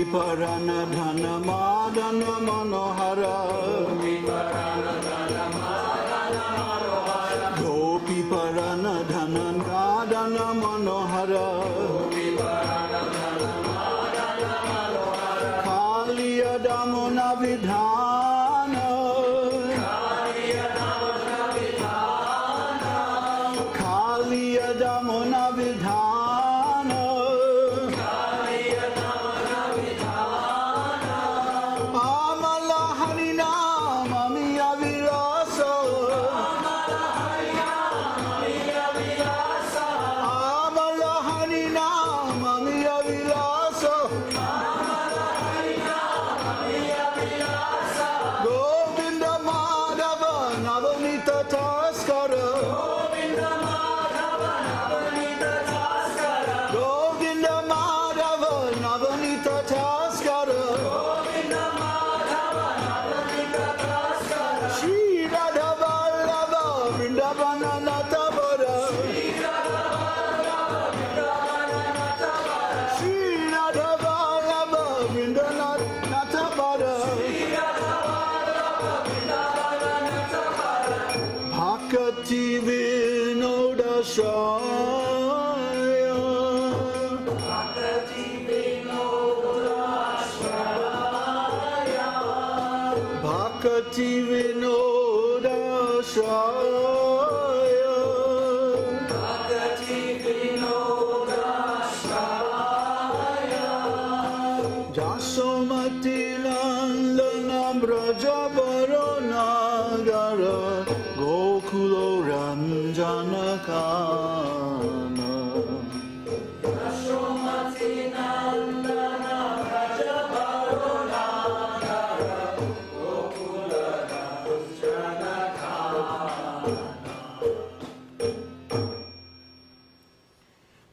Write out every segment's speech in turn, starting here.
Parana Dhana Madana Manohara Gopi Parana Dhana Madana Manohara Kaliya Damona Vidhana Kaliya Damona Vidhana Amala Harinama Miya Vilasa Amala Harinama Miya Vilasa Govinda Madhava Navanita Taskara Govinda Madhava Navanita Taskara Shri Radha Vallabha Vrindavana Natavara Shri Radha Vallabha Vrindavana Natavara Bhakti Vinoda Shaya Bhakti Vinoda Shaya Jasomati Nandana Braja Varanagara Gokulo Ranjana Kana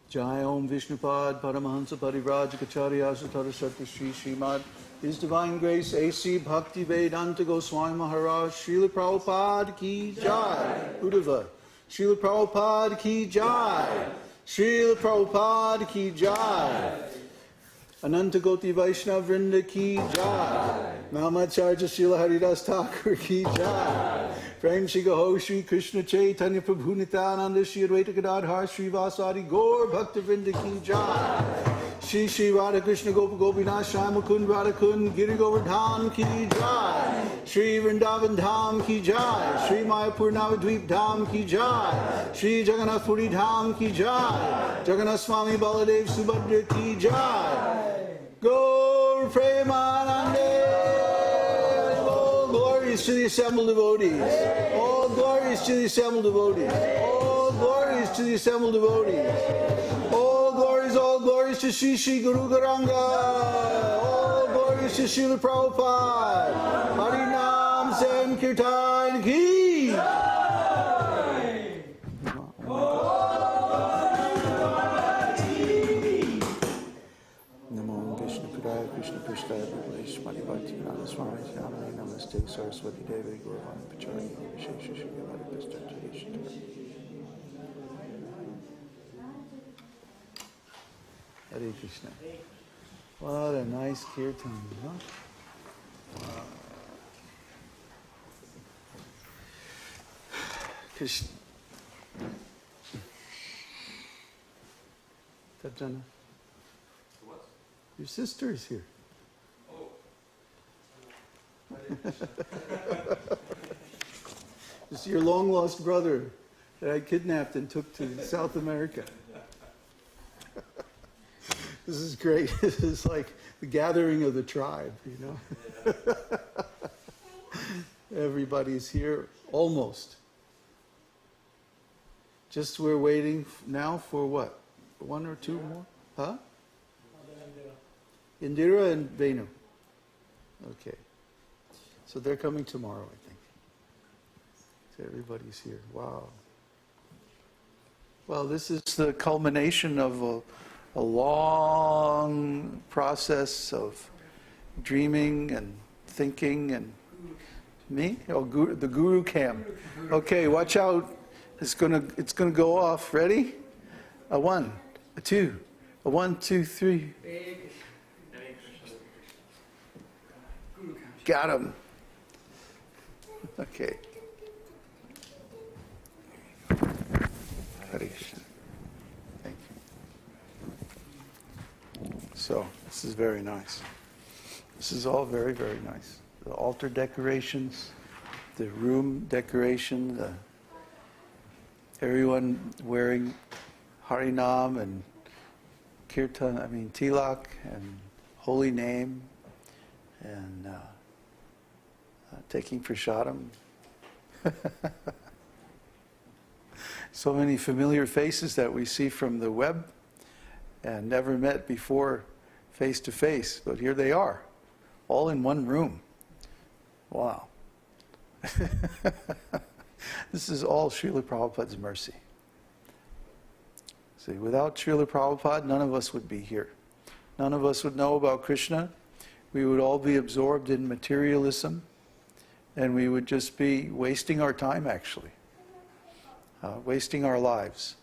Jai Om Vishnupad Paramahansa Parivrajacharya Asatara Satya Shri Srimad His Divine Grace A.C. Bhakti Vedanta Goswami Maharaj Srila Prabhupada Ki Jai Uddhava Srila Prabhupada Ki Jai Srila Prabhupada Ki Jai Ananta Goti Vaishnava Vrinda Ki Jai Namacharya Srila Haridas Thakur Ki Jai Prem Shri Gaho Shri Krishna Chaitanya Prabhu Nityananda Shri Advaita Gadadhar Shri Vasadi Gaur Bhakta Vrinda Ki Jai Shri Shri Radha Krishna Gopa Gopinath Shri Mukund Radha Kund Giri Govardhan Ki Jai Shri Vrindavan Dham Ki Jai Shri Mayapur Navadvip Dham Ki Jai Shri Jagannath Puri Dham Ki Jai Jagannath Swami Baladev Subhadra Ki Jai Gaur Premanande All glories to the assembled devotees All glories to the assembled devotees All glories to the assembled devotees All glories to Shri Shri Guru Garanga All glories to Srila Prabhupada Harinam Sankirtan Ki Namo Vishnu Padaya Krishna Prasthaya Bhagavash Mani Bhakti Nana Swami Namaste Namaste Saraswati Devi Gurvan Pachari Vishesha Shri Yavadi Pastachayesha Hare Krishna. What a nice kīrtan, huh? Wow. Krishna. Tatjana. What? Your sister is here. Oh. This is your long lost brother that I kidnapped and took to South America. This is great. This is like the gathering of the tribe, you know. Everybody's here, almost. Just we're waiting now for what? One or two more? Huh? Indira and Venu. Okay. So they're coming tomorrow, I think. So everybody's here. Wow. Well, this is the culmination of a long process of dreaming and thinking and me? Oh, the guru cam. Okay, watch out. It's gonna go off. Ready? A 1, a 2, a 1, 2, 3. Got him. Okay. Harish. Thank you. So, this is very nice. This is all very, very nice. The altar decorations, the room decoration, everyone wearing Harinam and Kīrtan, Tilak and holy name, and taking prasadam. So many familiar faces that we see from the web and never met before face to face, but here they are, all in one room. Wow. This is all Srila Prabhupada's mercy. See, without Srila Prabhupada, none of us would be here. None of us would know about Krishna. We would all be absorbed in materialism, and we would just be wasting our time, actually. Wasting our lives.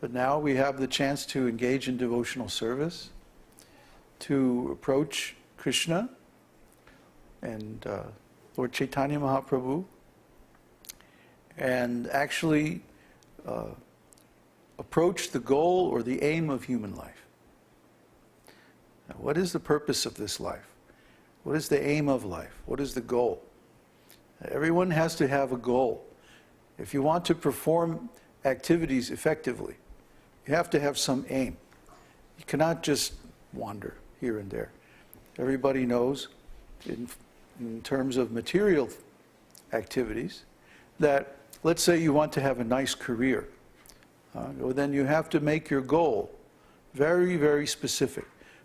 But now we have the chance to engage in devotional service, to approach Krishna and Lord Chaitanya Mahaprabhu, and actually approach the goal or the aim of human life. Now, what is the purpose of this life? What is the aim of life? What is the goal? Everyone has to have a goal. If you want to perform activities effectively, you have to have some aim. You cannot just wander here and there. Everybody knows, in terms of material activities, that let's say you want to have a nice career. Well, then you have to make your goal very, very specific.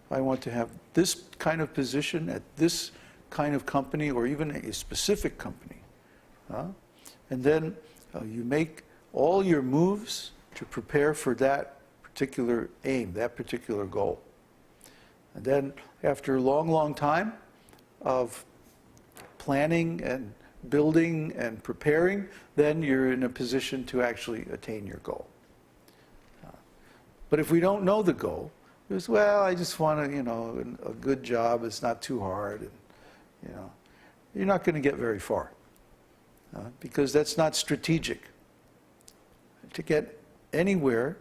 I want to have this kind of position at this kind of company, or even a specific company. And then you make all your moves to prepare for that particular aim, that particular goal. And then after a long, long time of planning and building and preparing, then you're in a position to actually attain your goal. But if we don't know the goal, it's, well, I just want a good job, it's not too hard, and, you're not going to get very far. Because that's not strategic. To get anywhere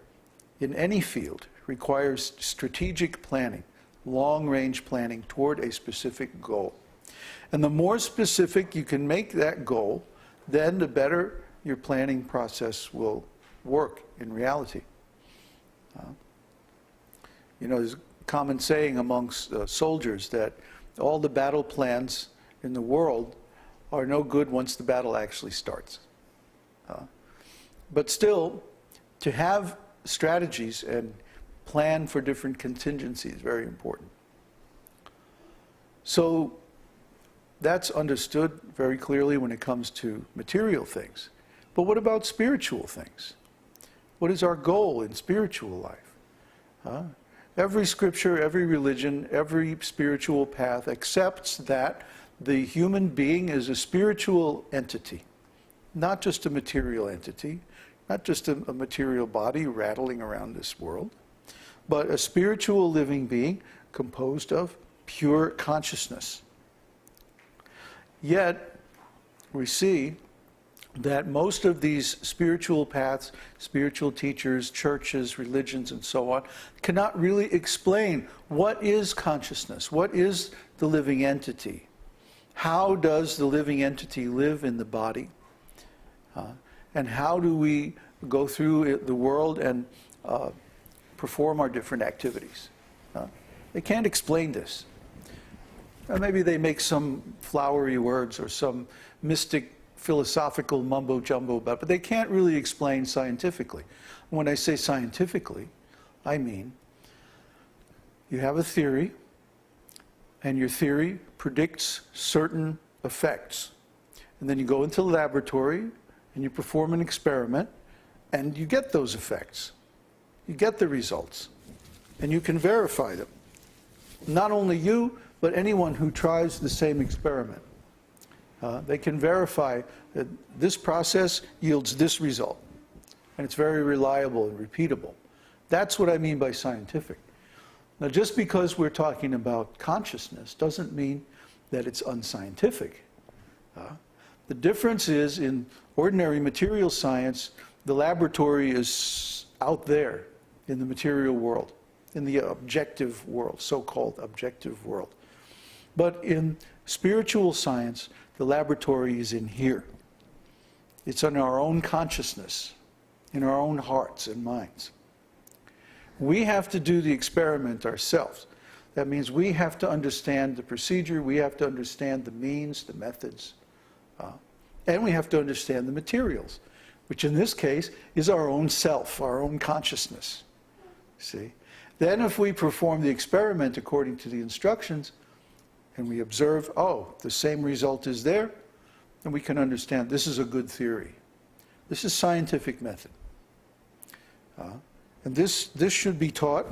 in any field requires strategic planning, long-range planning toward a specific goal. And the more specific you can make that goal, then the better your planning process will work in reality. There's a common saying amongst soldiers that all the battle plans in the world are no good once the battle actually starts. But still, to have strategies and plan for different contingencies is very important. So that's understood very clearly when it comes to material things. But what about spiritual things? What is our goal in spiritual life? Every scripture, every religion, every spiritual path accepts that the human being is a spiritual entity, not just a material entity, not just a material body rattling around this world, but a spiritual living being composed of pure consciousness. Yet, we see that most of these spiritual paths, spiritual teachers, churches, religions, and so on, cannot really explain what is consciousness, what is the living entity, how does the living entity live in the body, and how do we go through the world and perform our different activities. They can't explain this. Maybe they make some flowery words or some mystic philosophical mumbo-jumbo about it, but they can't really explain scientifically. When I say scientifically, I mean you have a theory, and your theory predicts certain effects. And then you go into the laboratory, and you perform an experiment, and you get those effects. You get the results, and you can verify them. Not only you, but anyone who tries the same experiment. They can verify that this process yields this result. And it's very reliable and repeatable. That's what I mean by scientific. Now, just because we're talking about consciousness doesn't mean that it's unscientific. The difference is in ordinary material science, the laboratory is out there in the material world, in the objective world, so-called objective world. But in spiritual science, the laboratory is in here. It's in our own consciousness, in our own hearts and minds. We have to do the experiment ourselves. That means we have to understand the procedure, we have to understand the means, the methods, and we have to understand the materials, which in this case is our own self, our own consciousness. See? Then if we perform the experiment according to the instructions, and we observe, oh, the same result is there, then we can understand this is a good theory. This is scientific method. And this should be taught